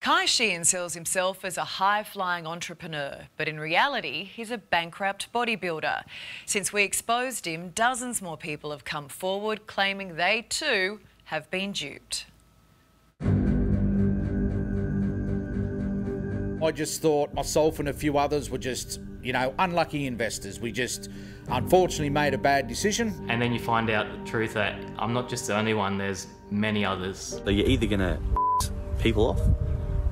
Kai Sheehan sells himself as a high-flying entrepreneur, but in reality, he's a bankrupt bodybuilder. Since we exposed him, dozens more people have come forward claiming they too have been duped. I just thought myself and a few others were just, unlucky investors. We just unfortunately made a bad decision. And then you find out the truth that I'm not just the only one, there's many others. So you're either going to people off,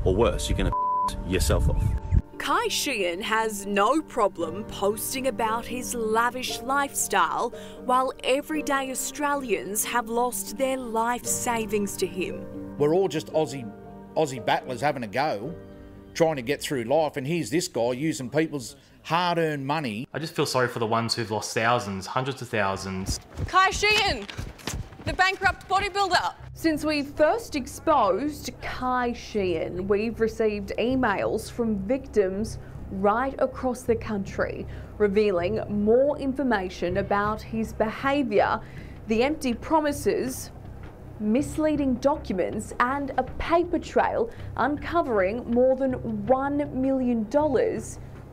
or worse, you're going to yourself off. Kai Sheehan has no problem posting about his lavish lifestyle, while everyday Australians have lost their life savings to him. We're all just Aussie battlers having a go, trying to get through life, and here's this guy using people's hard-earned money. I just feel sorry for the ones who've lost thousands, hundreds of thousands. Kai Sheehan, the bankrupt bodybuilder. Since we first exposed Kai Sheehan, we've received emails from victims right across the country, revealing more information about his behaviour, the empty promises, misleading documents and a paper trail uncovering more than $1 million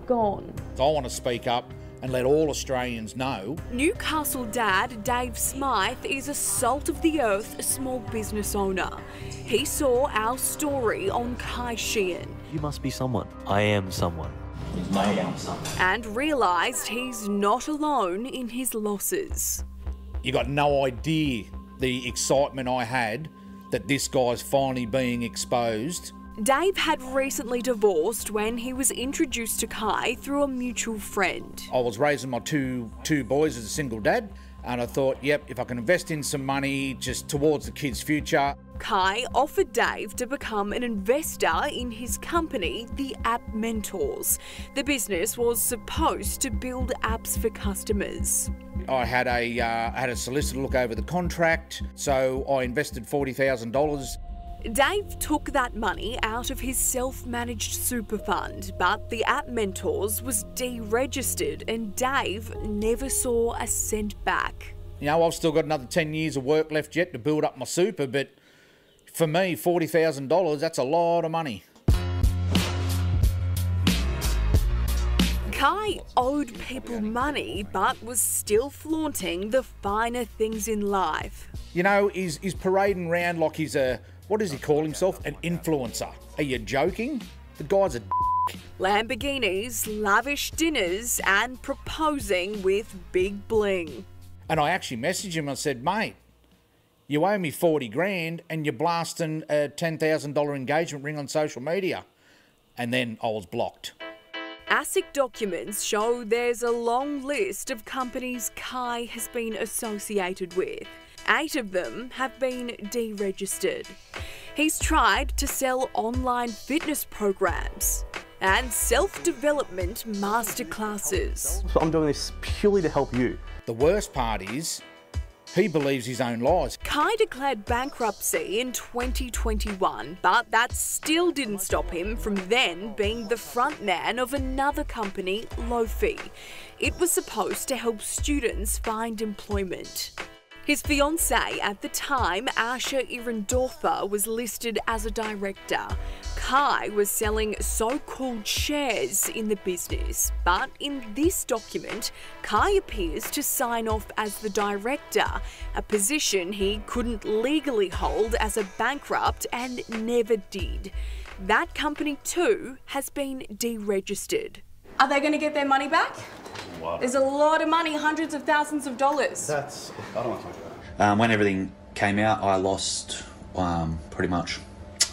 gone. I want to speak up and let all Australians know. Newcastle dad Dave Smythe is a salt-of-the-earth small business owner. He saw our story on Kai Sheehan. You must be someone. I am someone. I am someone. And realised he's not alone in his losses. You got no idea the excitement I had that this guy's finally being exposed. Dave had recently divorced when he was introduced to Kai through a mutual friend. I was raising my two boys as a single dad, and I thought, yep, if I can invest in some money just towards the kids' future. Kai offered Dave to become an investor in his company, the App Mentors. The business was supposed to build apps for customers. I had a solicitor look over the contract, so I invested $40,000. Dave took that money out of his self-managed super fund, but the App Mentors was deregistered and Dave never saw a cent back. I've still got another 10 years of work left yet to build up my super, but for me, $40,000, that's a lot of money. Kai owed people money, but was still flaunting the finer things in life. He's parading around like he's what does he call himself? An influencer. Are you joking? The guy's a d***. Lamborghinis, lavish dinners, and proposing with big bling. And I actually messaged him and said, mate, you owe me 40 grand and you're blasting a $10,000 engagement ring on social media. And then I was blocked. ASIC documents show there's a long list of companies Kai has been associated with. 8 of them have been deregistered. He's tried to sell online fitness programs and self-development masterclasses. So I'm doing this purely to help you. The worst part is, he believes his own lies. Kai declared bankruptcy in 2021, but that still didn't stop him from then being the front man of another company, Lofi. It was supposed to help students find employment. His fiancée at the time, Asha Irendorfer, was listed as a director. Kai was selling so-called shares in the business, but in this document, Kai appears to sign off as the director, a position he couldn't legally hold as a bankrupt and never did. That company too has been deregistered. Are they going to get their money back? What? There's a lot of money, hundreds of thousands of dollars. I don't want to talk about that. When everything came out, I lost pretty much,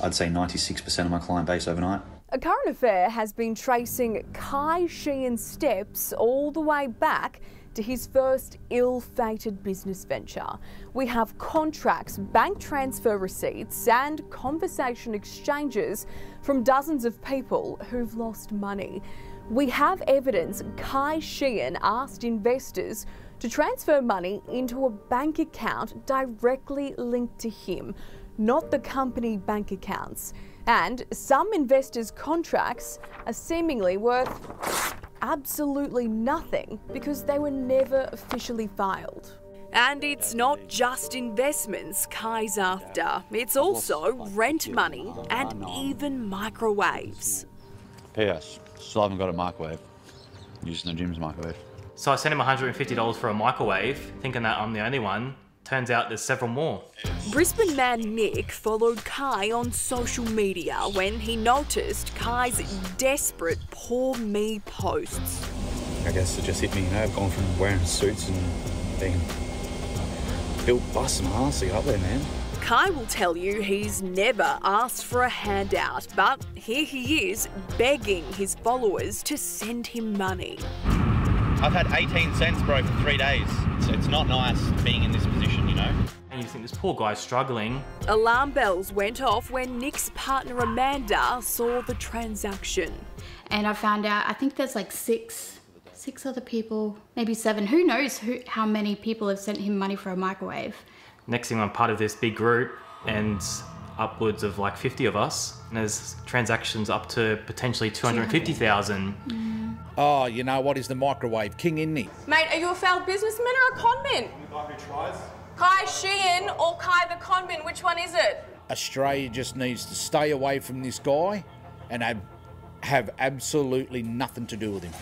I'd say 96% of my client base overnight. A Current Affair has been tracing Kai Sheehan's steps all the way back to his first ill-fated business venture. We have contracts, bank transfer receipts and conversation exchanges from dozens of people who've lost money. We have evidence Kai Sheehan asked investors to transfer money into a bank account directly linked to him, not the company bank accounts. And some investors' contracts are seemingly worth absolutely nothing because they were never officially filed. And it's not just investments Kai's after. It's also rent money and even microwaves. P.S. Still haven't got a microwave. Using the gym's microwave. So I sent him $150 for a microwave, thinking that I'm the only one. Turns out there's several more. Brisbane man Nick followed Kai on social media when he noticed Kai's desperate poor me posts. I guess it just hit me, you know, I've gone from wearing suits and being built busting my ass to get up there, man. Kai will tell you he's never asked for a handout, but here he is begging his followers to send him money. I've had 18 cents, bro, for 3 days. It's not nice being in this position, you know? And you think this poor guy's struggling. Alarm bells went off when Nick's partner Amanda saw the transaction. And I found out, I think there's like six other people, maybe 7. Who knows how many people have sent him money for a microwave. Next thing, I'm part of this big group and upwards of like 50 of us. And there's transactions up to potentially 250,000. Oh, you know what? Is the microwave king, isn't he? Mate, are you a failed businessman or a conman? The guy who tries. Kai Sheehan or Kai the conman? Which one is it? Australia just needs to stay away from this guy and have absolutely nothing to do with him.